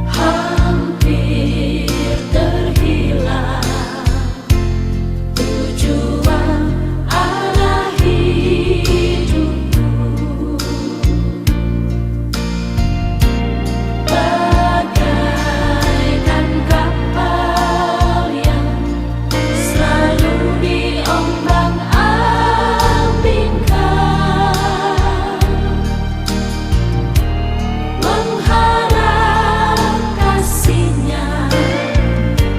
hampir terhilang tujuan arah hidupku, bagaikan kapal yang selalu diombang-ambingkan, mengharap kasihnya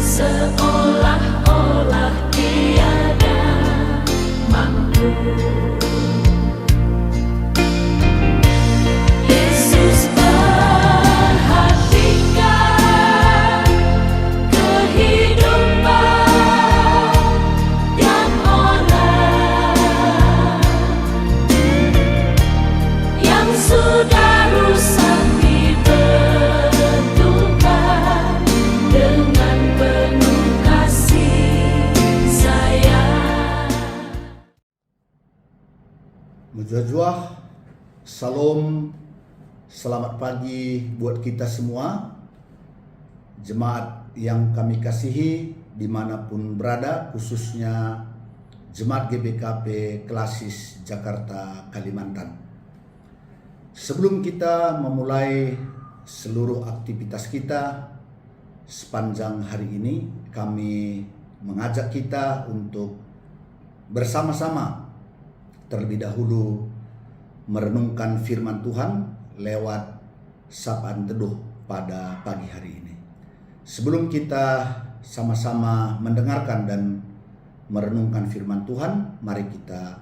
seolah-olah tiada mampu. Yesus perhatikan kehidupan tiap orang yang sudah rusak dibetulkan dengan penuh kasih sayang. Mujajwah, salam, selamat pagi buat kita semua, jemaat yang kami kasihi dimanapun berada, khususnya Jemaat GBKP Klasis Jakarta, Kalimantan. Sebelum kita memulai seluruh aktivitas kita sepanjang hari ini, kami mengajak kita untuk bersama-sama terlebih dahulu merenungkan firman Tuhan lewat sapaan teduh pada pagi hari ini. Sebelum kita sama-sama mendengarkan dan merenungkan firman Tuhan, mari kita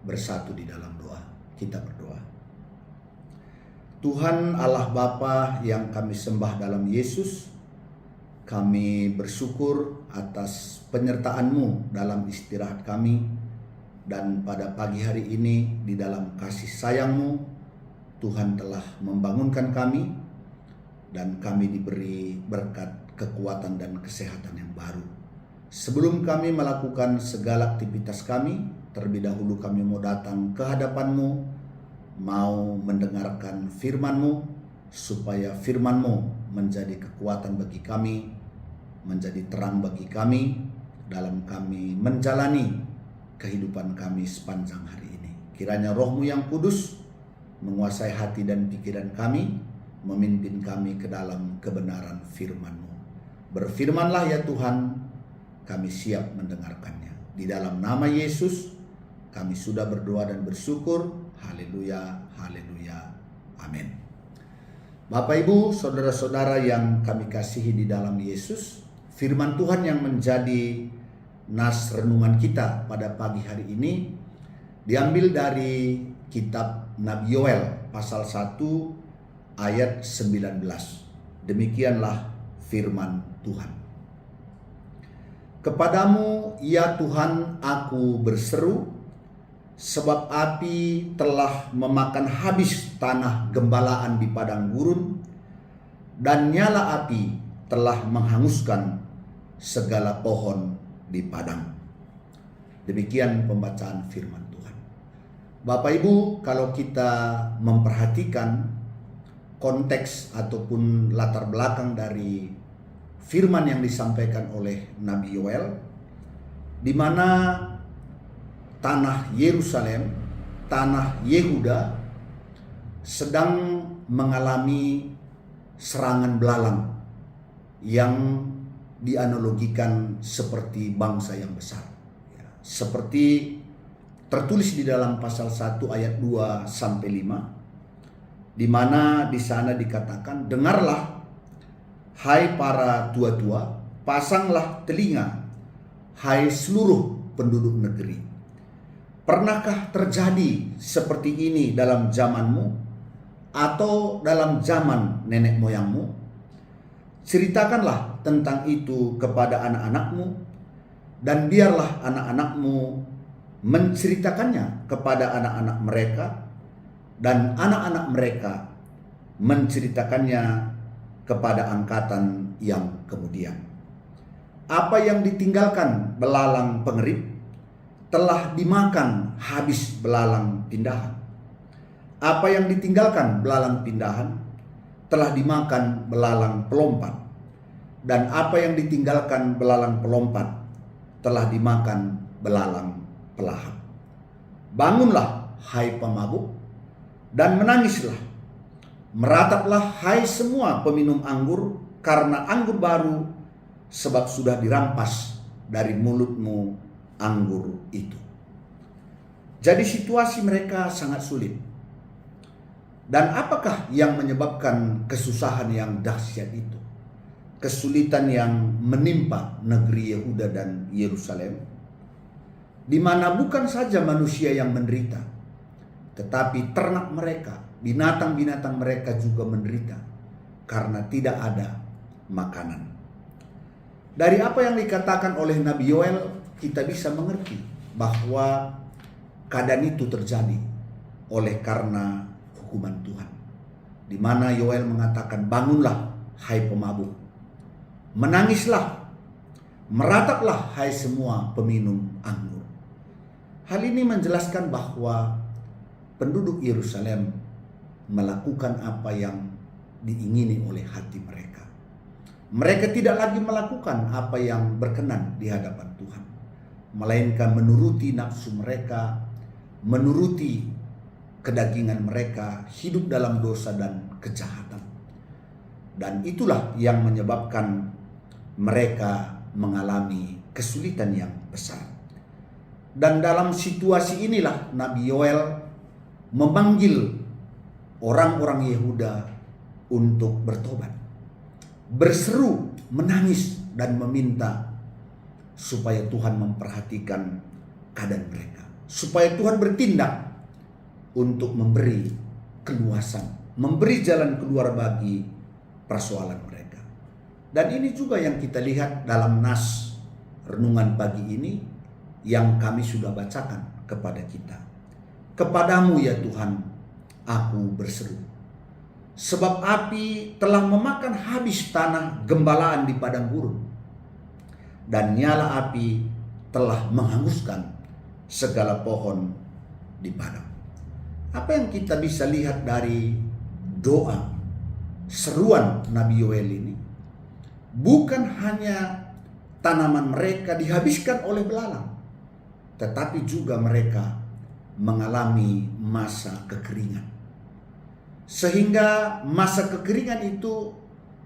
bersatu di dalam doa. Kita berdoa. Tuhan Allah Bapa yang kami sembah dalam Yesus, kami bersyukur atas penyertaan-Mu dalam istirahat kami. Dan pada pagi hari ini di dalam kasih sayang-Mu, Tuhan telah membangunkan kami dan kami diberi berkat kekuatan dan kesehatan yang baru. Sebelum kami melakukan segala aktivitas kami, terlebih dahulu kami mau datang ke hadapan-Mu, mau mendengarkan firman-Mu, supaya firman-Mu menjadi kekuatan bagi kami, menjadi terang bagi kami dalam kami menjalani kehidupan kami sepanjang hari ini. Kiranya Roh-Mu yang kudus menguasai hati dan pikiran kami, memimpin kami ke dalam kebenaran firman-Mu. Berfirmanlah ya Tuhan, kami siap mendengarkannya. Di dalam nama Yesus kami sudah berdoa dan bersyukur. Haleluya, haleluya, amin. Bapak Ibu, saudara-saudara yang kami kasihi di dalam Yesus, firman Tuhan yang menjadi nas renungan kita pada pagi hari ini diambil dari kitab Nabi Yoel pasal 1 ayat 19. Demikianlah firman Tuhan. Kepadamu ya Tuhan aku berseru, sebab api telah memakan habis tanah gembalaan di padang gurun, dan nyala api telah menghanguskan segala pohon di padang. Demikian pembacaan firman Tuhan. Bapak Ibu, kalau kita memperhatikan konteks ataupun latar belakang dari firman yang disampaikan oleh Nabi Yoel, di mana tanah Yerusalem, tanah Yehuda sedang mengalami serangan belalang yang dianalogikan seperti bangsa yang besar. Seperti tertulis di dalam pasal 1 ayat 2 sampai 5, di mana di sana dikatakan, dengarlah hai para tua-tua, pasanglah telinga hai seluruh penduduk negeri. Pernahkah terjadi seperti ini dalam zamanmu atau dalam zaman nenek moyangmu? Ceritakanlah tentang itu kepada anak-anakmu, dan biarlah anak-anakmu menceritakannya kepada anak-anak mereka, dan anak-anak mereka menceritakannya kepada angkatan yang kemudian. Apa yang ditinggalkan belalang pengerit telah dimakan habis belalang pindahan. Apa yang ditinggalkan belalang pindahan telah dimakan belalang pelompat. Dan apa yang ditinggalkan belalang pelompat telah dimakan belalang pelahap. Bangunlah, hai pemabuk, dan menangislah. Merataplah, hai semua peminum anggur, karena anggur baru, sebab sudah dirampas dari mulutmu anggur itu. Jadi situasi mereka sangat sulit. Dan apakah yang menyebabkan kesusahan yang dahsyat itu? Kesulitan yang menimpa negeri Yehuda dan Yerusalem, di mana bukan saja manusia yang menderita, tetapi ternak mereka, binatang-binatang mereka juga menderita karena tidak ada makanan. Dari apa yang dikatakan oleh Nabi Yoel, kita bisa mengerti bahwa keadaan itu terjadi oleh karena hukuman Tuhan. Di mana Yoel mengatakan, bangunlah, hai pemabuk, menangislah, merataplah, hai semua peminum anggur. Hal ini menjelaskan bahwa penduduk Yerusalem melakukan apa yang diingini oleh hati mereka. Mereka tidak lagi melakukan apa yang berkenan di hadapan Tuhan, melainkan menuruti nafsu mereka, menuruti kedagingan mereka, hidup dalam dosa dan kejahatan. Dan itulah yang menyebabkan mereka mengalami kesulitan yang besar. Dan dalam situasi inilah Nabi Yoel memanggil orang-orang Yehuda untuk bertobat, berseru, menangis, dan meminta supaya Tuhan memperhatikan keadaan mereka, supaya Tuhan bertindak untuk memberi keluasan, memberi jalan keluar bagi persoalan mereka. Dan ini juga yang kita lihat dalam nas renungan pagi ini yang kami sudah bacakan kepada kita. Kepadamu ya Tuhan, aku berseru. Sebab api telah memakan habis tanah gembalaan di padang gurun, dan nyala api telah menghanguskan segala pohon di padang. Apa yang kita bisa lihat dari doa, seruan Nabi Yoel ini? Bukan hanya tanaman mereka dihabiskan oleh belalang, tetapi juga mereka mengalami masa kekeringan. Sehingga masa kekeringan itu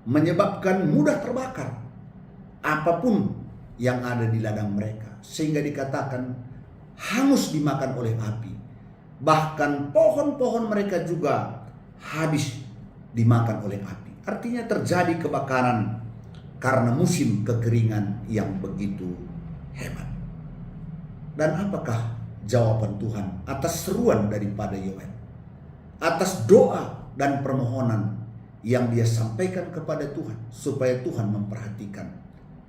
menyebabkan mudah terbakar apapun yang ada di ladang mereka. Sehingga dikatakan hangus dimakan oleh api. Bahkan pohon-pohon mereka juga habis dimakan oleh api. Artinya terjadi kebakaran karena musim kekeringan yang begitu hebat. Dan apakah jawaban Tuhan atas seruan daripada Yoel, atas doa dan permohonan yang dia sampaikan kepada Tuhan, supaya Tuhan memperhatikan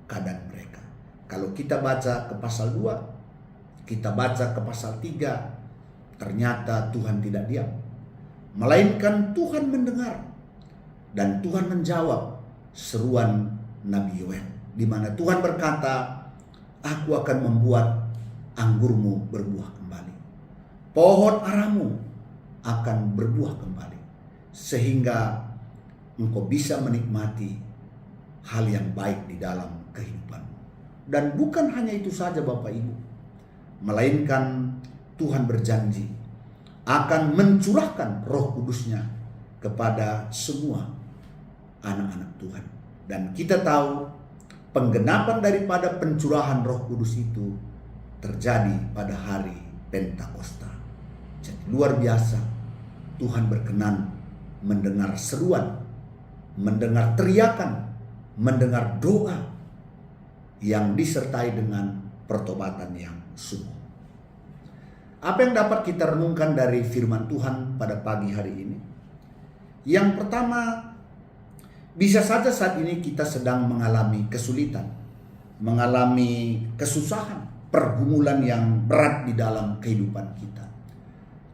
keadaan mereka? Kalau kita baca ke pasal 2, kita baca ke pasal 3, ternyata Tuhan tidak diam, melainkan Tuhan mendengar dan Tuhan menjawab seruan Nabi Yoel, di mana Tuhan berkata, aku akan membuat anggurmu berbuah kembali, pohon aramu akan berbuah kembali, sehingga engkau bisa menikmati hal yang baik di dalam kehidupanmu. Dan bukan hanya itu saja Bapak Ibu, melainkan Tuhan berjanji akan mencurahkan Roh Kudus-Nya kepada semua anak-anak Tuhan. Dan kita tahu penggenapan daripada pencurahan Roh Kudus itu terjadi pada hari Pentakosta. Jadi luar biasa, Tuhan berkenan mendengar seruan, mendengar teriakan, mendengar doa yang disertai dengan pertobatan yang sungguh. Apa yang dapat kita renungkan dari firman Tuhan pada pagi hari ini? Yang pertama, bisa saja saat ini kita sedang mengalami kesulitan, mengalami kesusahan, pergumulan yang berat di dalam kehidupan kita.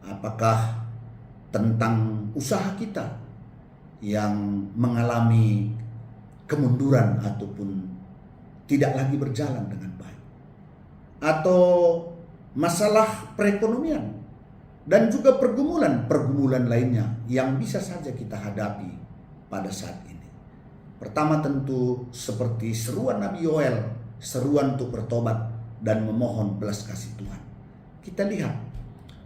Apakah tentang usaha kita yang mengalami kemunduran ataupun tidak lagi berjalan dengan baik, atau masalah perekonomian, dan juga pergumulan lainnya yang bisa saja kita hadapi pada saat ini. Pertama tentu seperti seruan Nabi Yoel, seruan untuk bertobat dan memohon belas kasih Tuhan. Kita lihat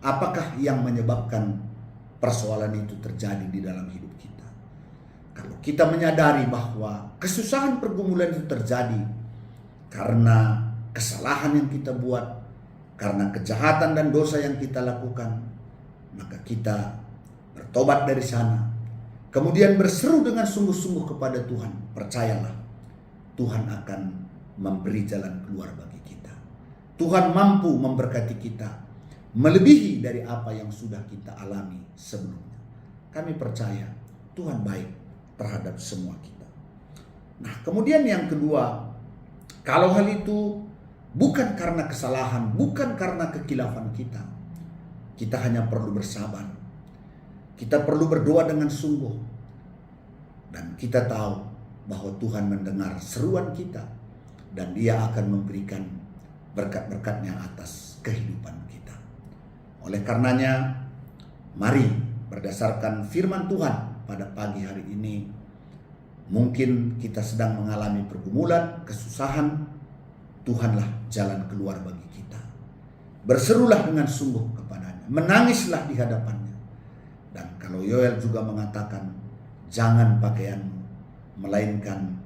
apakah yang menyebabkan persoalan itu terjadi di dalam hidup kita. Kalau kita menyadari bahwa kesusahan pergumulan itu terjadi karena kesalahan yang kita buat, karena kejahatan dan dosa yang kita lakukan, maka kita bertobat dari sana, kemudian berseru dengan sungguh-sungguh kepada Tuhan. Percayalah, Tuhan akan memberi jalan keluar bagi kita. Tuhan mampu memberkati kita melebihi dari apa yang sudah kita alami sebelumnya. Kami percaya Tuhan baik terhadap semua kita. Nah, kemudian yang kedua, kalau hal itu bukan karena kesalahan, bukan karena kekilafan kita, kita hanya perlu bersabar. Kita perlu berdoa dengan sungguh. Dan kita tahu bahwa Tuhan mendengar seruan kita, dan Dia akan memberikan berkat-berkat-Nya atas kehidupan kita. Oleh karenanya, mari berdasarkan firman Tuhan pada pagi hari ini, mungkin kita sedang mengalami pergumulan, kesusahan, Tuhanlah jalan keluar bagi kita. Berserulah dengan sungguh kepadanya, menangislah di hadapannya. Dan kalau Yoel juga mengatakan, jangan pakaianmu, melainkan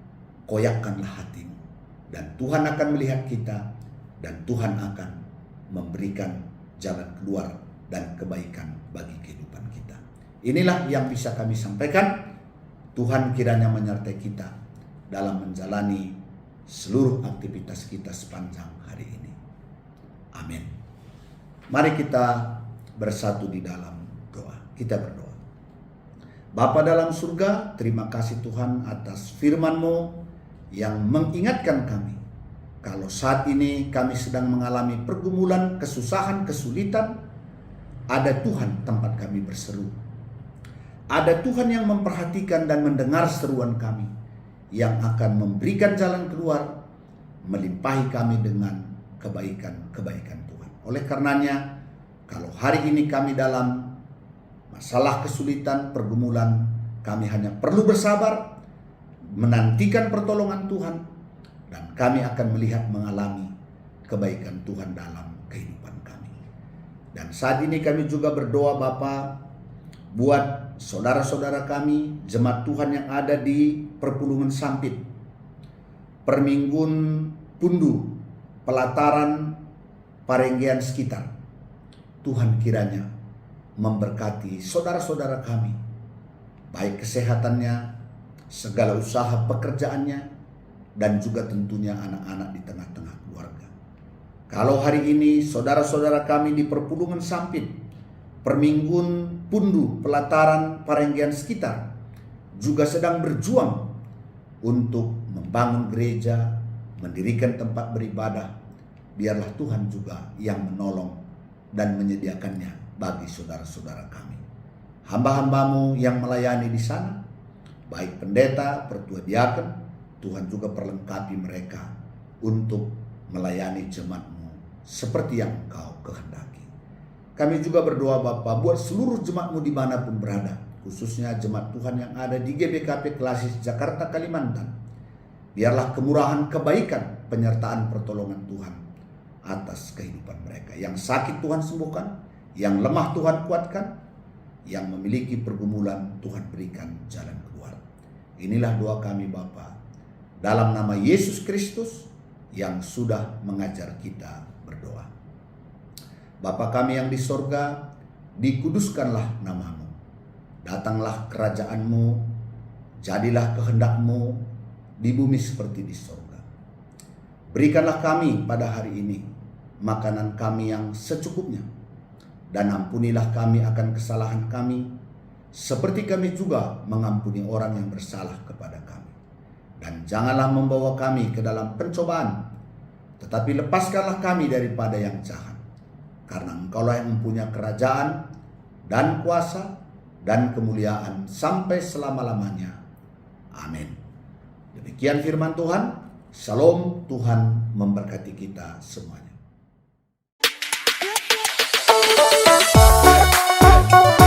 koyakkanlah hatimu. Dan Tuhan akan melihat kita, dan Tuhan akan memberikan jalan keluar dan kebaikan bagi kehidupan kita. Inilah yang bisa kami sampaikan. Tuhan kiranya menyertai kita dalam menjalani seluruh aktivitas kita sepanjang hari ini. Amin. Mari kita bersatu di dalam doa. Kita berdoa. Bapa dalam surga, terima kasih Tuhan atas firman-Mu yang mengingatkan kami kalau saat ini kami sedang mengalami pergumulan, kesusahan, kesulitan, ada Tuhan tempat kami berseru. Ada Tuhan yang memperhatikan dan mendengar seruan kami, yang akan memberikan jalan keluar, melimpahi kami dengan kebaikan-kebaikan Tuhan. Oleh karenanya, kalau hari ini kami dalam masalah kesulitan, pergumulan, kami hanya perlu bersabar, menantikan pertolongan Tuhan, dan kami akan melihat mengalami kebaikan Tuhan dalam kehidupan kami. Dan saat ini kami juga berdoa Bapa, buat saudara-saudara kami, jemaat Tuhan yang ada di Perpulungan Sampit, Perminggun Pundu, Pelataran, Parenggian sekitar. Tuhan kiranya memberkati saudara-saudara kami, baik kesehatannya, segala usaha pekerjaannya, dan juga tentunya anak-anak di tengah-tengah keluarga. Kalau hari ini saudara-saudara kami di Perpulungan Sampit, Perminggun Pundu, Pelataran, Parenggian sekitar juga sedang berjuang untuk membangun gereja, mendirikan tempat beribadah, biarlah Tuhan juga yang menolong dan menyediakannya bagi saudara-saudara kami. Hamba-hambamu yang melayani di sana, baik pendeta, pertua diaken, Tuhan juga perlengkapi mereka untuk melayani jemaat-Mu seperti yang Engkau kehendaki. Kami juga berdoa Bapa buat seluruh jemaat-Mu dimanapun berada, khususnya jemaat Tuhan yang ada di GBKP Klasis Jakarta, Kalimantan. Biarlah kemurahan, kebaikan, penyertaan pertolongan Tuhan atas kehidupan mereka. Yang sakit Tuhan sembuhkan, yang lemah Tuhan kuatkan, yang memiliki pergumulan Tuhan berikan jalan keluar. Inilah doa kami Bapa, dalam nama Yesus Kristus yang sudah mengajar kita berdoa. Bapa kami yang di sorga, dikuduskanlah nama-Mu. Datanglah kerajaan-Mu, jadilah kehendak-Mu di bumi seperti di sorga. Berikanlah kami pada hari ini makanan kami yang secukupnya, dan ampunilah kami akan kesalahan kami, seperti kami juga mengampuni orang yang bersalah kepada kami. Dan janganlah membawa kami ke dalam pencobaan, tetapi lepaskanlah kami daripada yang jahat. Karena Engkaulah yang mempunyai kerajaan dan kuasa dan kemuliaan sampai selama-lamanya. Amin. Demikian firman Tuhan. Shalom, Tuhan memberkati kita semuanya. Yesus.